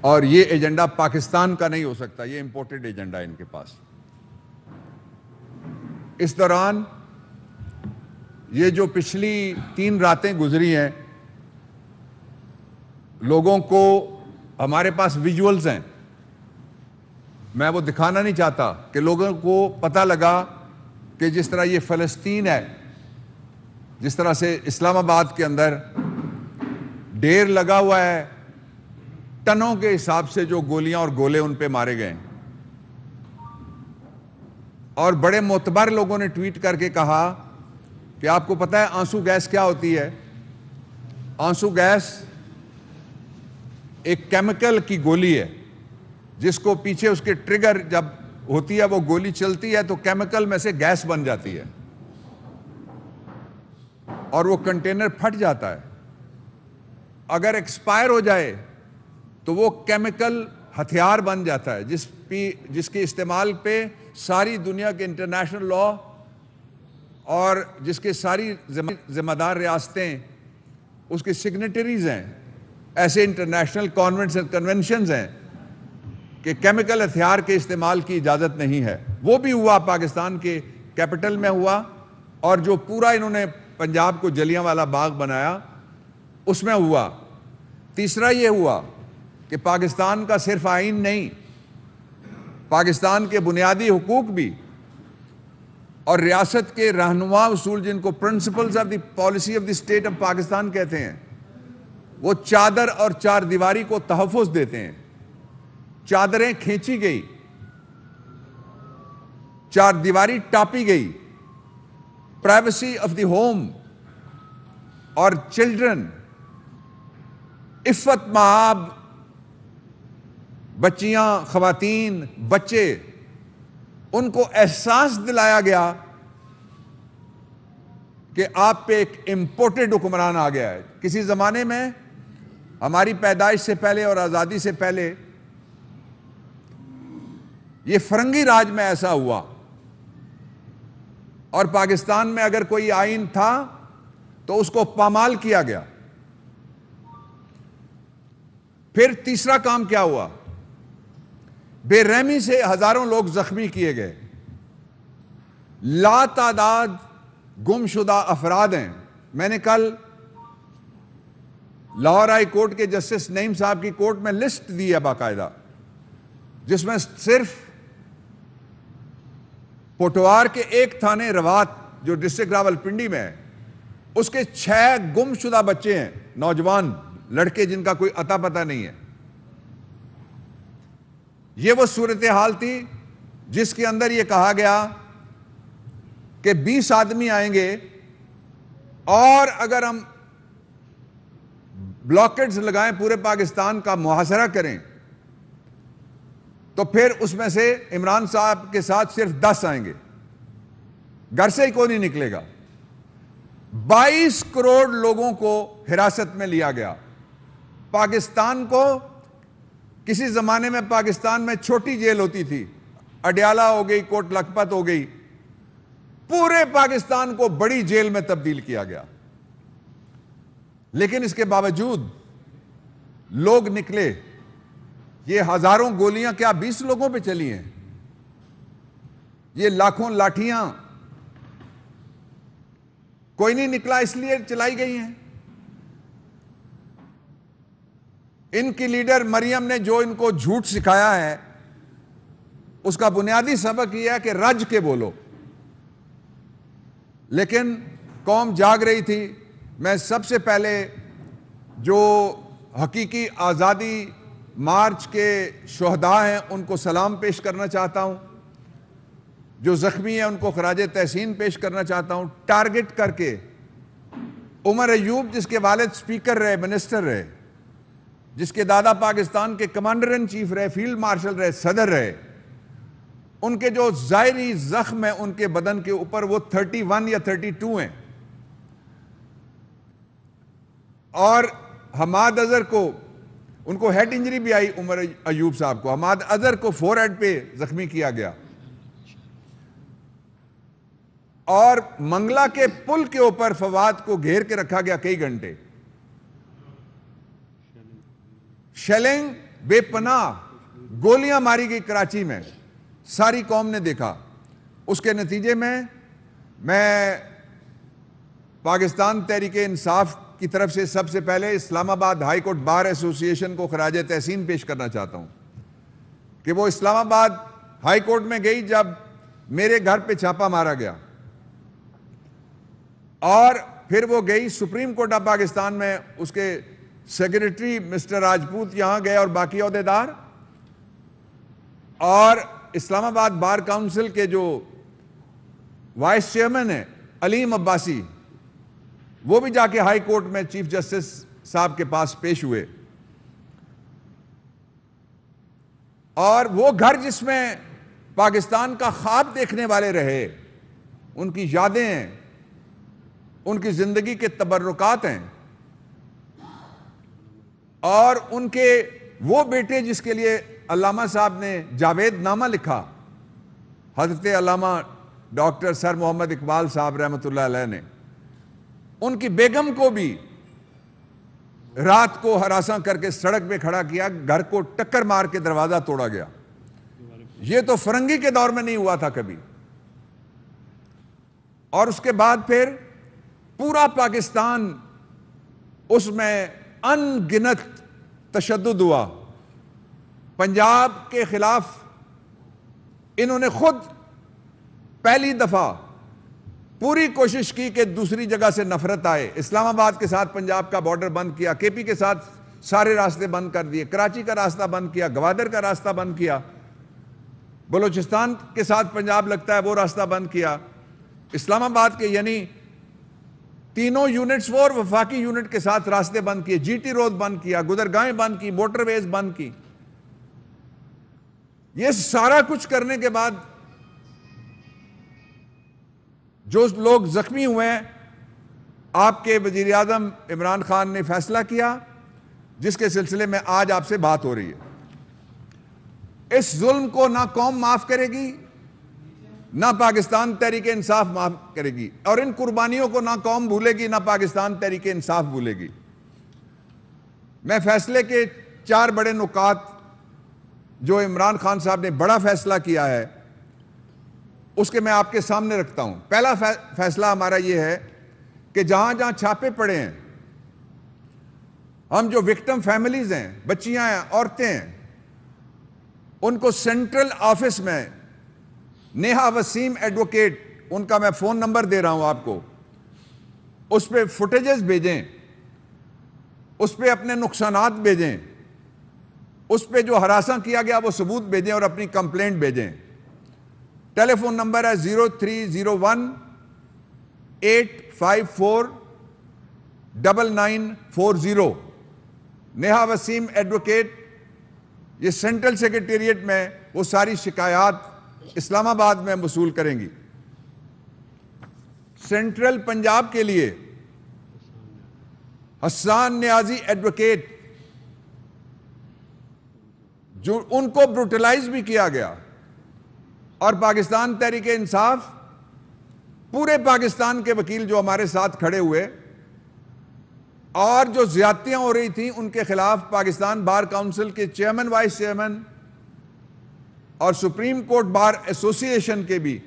اور یہ ایجنڈا پاکستان کا نہیں ہو سکتا، یہ امپورٹڈ ایجنڈا ہے ان کے پاس۔ اس دوران یہ جو پچھلی 3 راتیں گزری ہیں، لوگوں کو ہمارے پاس ویژولز ہیں، میں وہ دکھانا نہیں چاہتا، کہ لوگوں کو پتہ لگا کہ جس طرح یہ فلسطین ہے، جس طرح سے اسلام آباد کے اندر ڈھیر لگا ہوا ہے، ٹنوں کے حساب سے جو گولیاں اور گولے ان پہ مارے گئے، اور بڑے معتبر لوگوں نے ٹویٹ کر کے کہا کہ آپ کو پتہ ہے آنسو گیس کیا ہوتی ہے؟ آنسو گیس ایک کیمیکل کی گولی ہے، جس کو پیچھے اس کے ٹریگر جب ہوتی ہے، وہ گولی چلتی ہے تو کیمیکل میں سے گیس بن جاتی ہے اور وہ کنٹینر پھٹ جاتا ہے۔ اگر ایکسپائر ہو جائے تو وہ کیمیکل ہتھیار بن جاتا ہے، جس کے استعمال پہ ساری دنیا کے انٹرنیشنل لا اور جس کے ساری ذمہ دار ریاستیں اس کے سگنیٹریز ہیں۔ ایسے انٹرنیشنل کنونشنز ہیں کہ کیمیکل ہتھیار کے استعمال کی اجازت نہیں ہے۔ وہ بھی ہوا پاکستان کے کیپٹل میں ہوا، اور جو پورا انہوں نے پنجاب کو جلیانوالہ باغ بنایا اس میں ہوا۔ تیسرا یہ ہوا کہ پاکستان کا صرف آئین نہیں، پاکستان کے بنیادی حقوق بھی اور ریاست کے رہنما اصول، جن کو principles of the policy of the state of Pakistan کہتے ہیں، وہ چادر اور چار دیواری کو تحفظ دیتے ہیں۔ چادریں کھینچی گئی، چار دیواری ٹاپی گئی، پرائیویسی آف دی ہوم اور چلڈرن، عفت مآب بچیاں، خواتین، بچے، ان کو احساس دلایا گیا کہ آپ پہ ایک امپورٹڈ حکمران آ گیا ہے۔ کسی زمانے میں ہماری پیدائش سے پہلے اور آزادی سے پہلے یہ فرنگی راج میں ایسا ہوا، اور پاکستان میں اگر کوئی آئین تھا تو اس کو پامال کیا گیا۔ پھر تیسرا کام کیا ہوا؟ بے رحمی سے ہزاروں لوگ زخمی کیے گئے، لا تعداد گم شدہ افراد ہیں۔ میں نے کل لاہور ہائی کورٹ کے جسٹس نعیم صاحب کی کورٹ میں لسٹ دی ہے باقاعدہ، جس میں صرف پوٹوار کے ایک تھانے روات جو ڈسٹرکٹ راولپنڈی میں ہے، اس کے 6 گم شدہ بچے ہیں، نوجوان لڑکے جن کا کوئی اتا پتہ نہیں ہے۔ یہ وہ صورتحال تھی جس کے اندر یہ کہا گیا کہ 20 آدمی آئیں گے، اور اگر ہم بلاکٹس لگائیں، پورے پاکستان کا محاصرہ کریں، تو پھر اس میں سے عمران صاحب کے ساتھ صرف 10 آئیں گے، گھر سے ہی کوئی نہیں نکلے گا۔ 22 کروڑ لوگوں کو حراست میں لیا گیا۔ پاکستان کو کسی زمانے میں پاکستان میں چھوٹی جیل ہوتی تھی، اڈیالہ ہو گئی، کوٹ لکھپت ہو گئی، پورے پاکستان کو بڑی جیل میں تبدیل کیا گیا۔ لیکن اس کے باوجود لوگ نکلے۔ یہ ہزاروں گولیاں کیا 20 لوگوں پہ چلی ہیں؟ یہ لاکھوں لاٹھیاں کوئی نہیں نکلا اس لیے چلائی گئی ہیں۔ ان کی لیڈر مریم نے جو ان کو جھوٹ سکھایا ہے، اس کا بنیادی سبق یہ ہے کہ رج کے بولو۔ لیکن قوم جاگ رہی تھی۔ میں سب سے پہلے جو حقیقی آزادی مارچ کے شہداء ہیں ان کو سلام پیش کرنا چاہتا ہوں، جو زخمی ہیں ان کو خراج تحسین پیش کرنا چاہتا ہوں، ٹارگٹ کر کے عمر ایوب، جس کے والد سپیکر رہے، منسٹر رہے، جس کے دادا پاکستان کے کمانڈر ان چیف رہے، فیلڈ مارشل رہے، صدر رہے، ان کے جو ظاہری زخم ہیں ان کے بدن کے اوپر، وہ 31 یا 32 ہیں، اور حماد اظہر کو، ان کو ہیڈ انجری بھی آئی، عمر ایوب صاحب کو، حماد اظہر کو فور ہیڈ پہ زخمی کیا گیا، اور منگلا کے پل کے اوپر فواد کو گھیر کے رکھا گیا کئی گھنٹے۔ شیلنگ بے پناہ گولیاں ماری گئی کراچی میں، ساری قوم نے دیکھا۔ اس کے نتیجے میں پاکستان تحریک انصاف کی طرف سے سب سے پہلے اسلام آباد ہائی کورٹ بار ایسوسی ایشن کو خراج تحسین پیش کرنا چاہتا ہوں کہ وہ اسلام آباد ہائی کورٹ میں گئی جب میرے گھر پہ چھاپا مارا گیا، اور پھر وہ گئی سپریم کورٹ آف پاکستان میں، اس کے سیکریٹری مسٹر راجپوت یہاں گئے اور باقی عہدیدار، اور اسلام آباد بار کاؤنسل کے جو وائس چیئرمین ہیں علیم عباسی، وہ بھی جا کے ہائی کورٹ میں چیف جسٹس صاحب کے پاس پیش ہوئے۔ اور وہ گھر جس میں پاکستان کا خواب دیکھنے والے رہے، ان کی یادیں ہیں، ان کی زندگی کے تبرکات ہیں، اور ان کے وہ بیٹے جس کے لیے علامہ صاحب نے جاوید نامہ لکھا، حضرت علامہ ڈاکٹر سر محمد اقبال صاحب رحمۃ اللہ علیہ نے، ان کی بیگم کو بھی رات کو ہراساں کر کے سڑک پہ کھڑا کیا، گھر کو ٹکر مار کے دروازہ توڑا گیا۔ یہ تو فرنگی کے دور میں نہیں ہوا تھا کبھی۔ اور اس کے بعد پھر پورا پاکستان، اس میں ان گنت تشدد ہوا۔ پنجاب کے خلاف انہوں نے خود پہلی دفعہ پوری کوشش کی کہ دوسری جگہ سے نفرت آئے۔ اسلام آباد کے ساتھ پنجاب کا بارڈر بند کیا، کے پی کے ساتھ سارے راستے بند کر دیے، کراچی کا راستہ بند کیا، گوادر کا راستہ بند کیا، بلوچستان کے ساتھ پنجاب لگتا ہے وہ راستہ بند کیا، اسلام آباد کے یعنی تینوں یونٹس وہ اور وفاقی یونٹ کے ساتھ راستے بند کیے، جی ٹی روڈ بند کیا، گزرگاہیں بند کی، موٹر ویز بند کی۔ یہ سارا کچھ کرنے کے بعد جو لوگ زخمی ہوئے ہیں، آپ کے وزیر اعظم عمران خان نے فیصلہ کیا، جس کے سلسلے میں آج آپ سے بات ہو رہی ہے۔ اس ظلم کو نہ قوم معاف کرے گی، نہ پاکستان تحریک انصاف معاف کرے گی، اور ان قربانیوں کو نہ قوم بھولے گی، نہ پاکستان تحریک انصاف بھولے گی۔ میں فیصلے کے 4 بڑے نکات جو عمران خان صاحب نے بڑا فیصلہ کیا ہے، اس کے میں آپ کے سامنے رکھتا ہوں۔ پہلا فیصلہ ہمارا یہ ہے کہ جہاں جہاں چھاپے پڑے ہیں، ہم جو وکٹم فیملیز ہیں، بچیاں ہیں، عورتیں ہیں، ان کو سینٹرل آفس میں نیہا وسیم ایڈوکیٹ، ان کا میں فون نمبر دے رہا ہوں آپ کو، اس پہ فوٹیجز بھیجیں، اس پہ اپنے نقصانات بھیجیں، اس پہ جو ہراساں کیا گیا وہ ثبوت بھیجیں اور اپنی کمپلینٹ بھیجیں۔ ٹیلی فون نمبر ہے 0301-854-9940۔ نیہا وسیم ایڈوکیٹ یہ سینٹرل سیکریٹریٹ میں وہ ساری شکایات اسلام آباد میں وصول کریں گی۔ سینٹرل پنجاب کے لیے حسان نیازی ایڈوکیٹ، جو ان کو بروٹلائز بھی کیا گیا، اور پاکستان تحریک انصاف، پورے پاکستان کے وکیل جو ہمارے ساتھ کھڑے ہوئے، اور جو زیادتیاں ہو رہی تھیں ان کے خلاف پاکستان بار کاؤنسل کے چیئرمین، وائس چیئرمین اور سپریم کورٹ بار ایسوسی ایشن کے بھی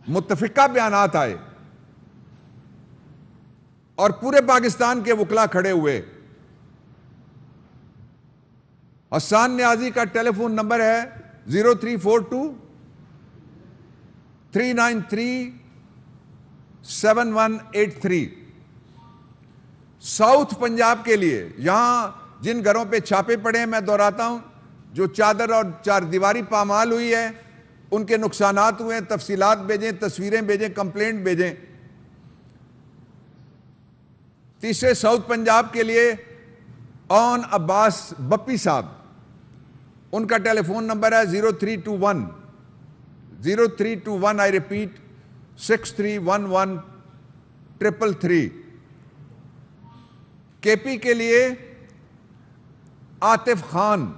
متفقہ بیانات آئے، اور پورے پاکستان کے وکلا کھڑے ہوئے۔ حسان نیازی کا ٹیلی فون نمبر ہے 0342-393-7183۔ ساؤتھ پنجاب کے لیے، یہاں جن گھروں پہ چھاپے پڑے ہیں، میں دہراتا ہوں، جو چادر اور 4 دیواری پامال ہوئی ہے، ان کے نقصانات ہوئے ہیں، تفصیلات بھیجیں، تصویریں بھیجیں، کمپلینٹ بھیجیں۔ تیسرے ساؤتھ پنجاب کے لیے اون عباس بپی صاحب، ان کا ٹیلی فون نمبر ہے 0321 I repeat 6311-333۔ کے پی کے لیے عاطف خان،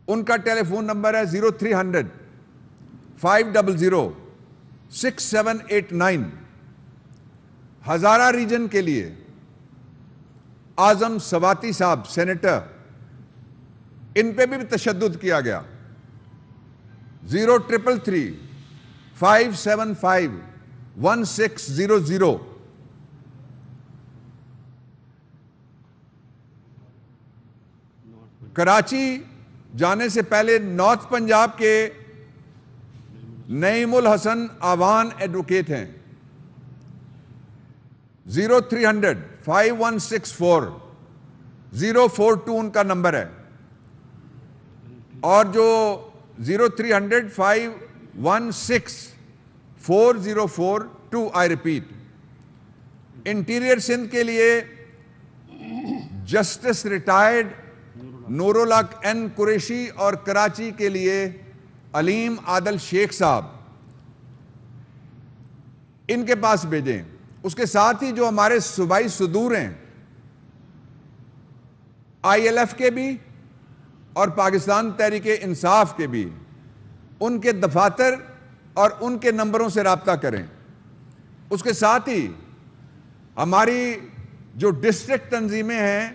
ان کا ٹیلی فون نمبر ہے 0300-500-6789۔ ہزارہ ریجن کے لیے اعظم سواتی صاحب سینیٹر، ان پہ بھی تشدد کیا گیا۔ 0333-575-1600۔ کراچی جانے سے پہلے نارتھ پنجاب کے نعیم الحسن آوان ایڈوکیٹ ہیں۔ 0300-5164-042 ان کا نمبر ہے، اور جو 0300-516-4042 آئی ریپیٹ۔ انٹیریئر سندھ کے لیے جسٹس ریٹائرڈ نور الحق این قریشی، اور کراچی کے لیے علیم عادل شیخ صاحب، ان کے پاس بھیجیں۔ اس کے ساتھ ہی جو ہمارے صوبائی صدور ہیں، آئی ایل ایف کے بھی اور پاکستان تحریک انصاف کے بھی، ان کے دفاتر اور ان کے نمبروں سے رابطہ کریں۔ اس کے ساتھ ہی ہماری جو ڈسٹرکٹ تنظیمیں ہیں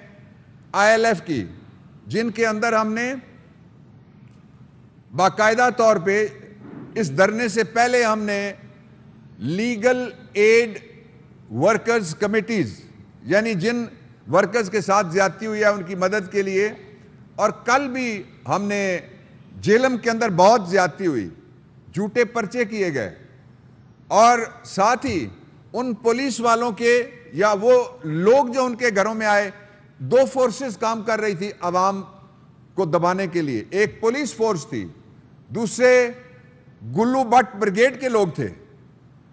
آئی ایل ایف کی، جن کے اندر ہم نے باقاعدہ طور پہ اس دھرنے سے پہلے ہم نے لیگل ایڈ ورکرز کمیٹیز، یعنی جن ورکرز کے ساتھ زیادتی ہوئی ہے ان کی مدد کے لیے، اور کل بھی ہم نے جیلم کے اندر بہت زیادتی ہوئی، جھوٹے پرچے کیے گئے، اور ساتھ ہی ان پولیس والوں کے یا وہ لوگ جو ان کے گھروں میں آئے، دو فورسز کام کر رہی تھی عوام کو دبانے کے لیے۔ ایک پولیس فورس تھی، دوسرے گلو بٹ بریگیڈ کے لوگ تھے،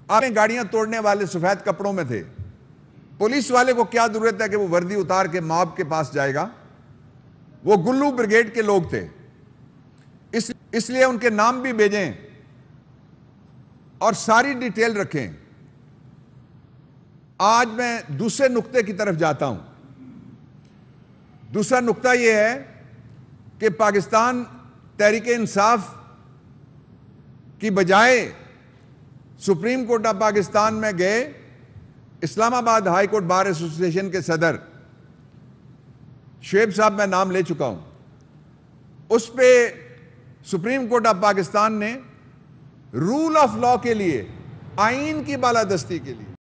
آپ گاڑیاں توڑنے والے سفید کپڑوں میں تھے۔ پولیس والے کو کیا ضرورت ہے کہ وہ وردی اتار کے ماب کے پاس جائے گا؟ وہ گلو بریگیڈ کے لوگ تھے۔ اس لیے ان کے نام بھی بھیجیں اور ساری ڈیٹیل رکھیں۔ آج میں دوسرے نقطے کی طرف جاتا ہوں۔ دوسرا نقطہ یہ ہے کہ پاکستان تحریک انصاف کی بجائے سپریم کورٹ آف پاکستان میں گئے اسلام آباد ہائی کورٹ بار ایسوسی ایشن کے صدر شعیب صاحب، میں نام لے چکا ہوں، اس پہ سپریم کورٹ آف پاکستان نے رول آف لا کے لیے، آئین کی بالادستی کے لیے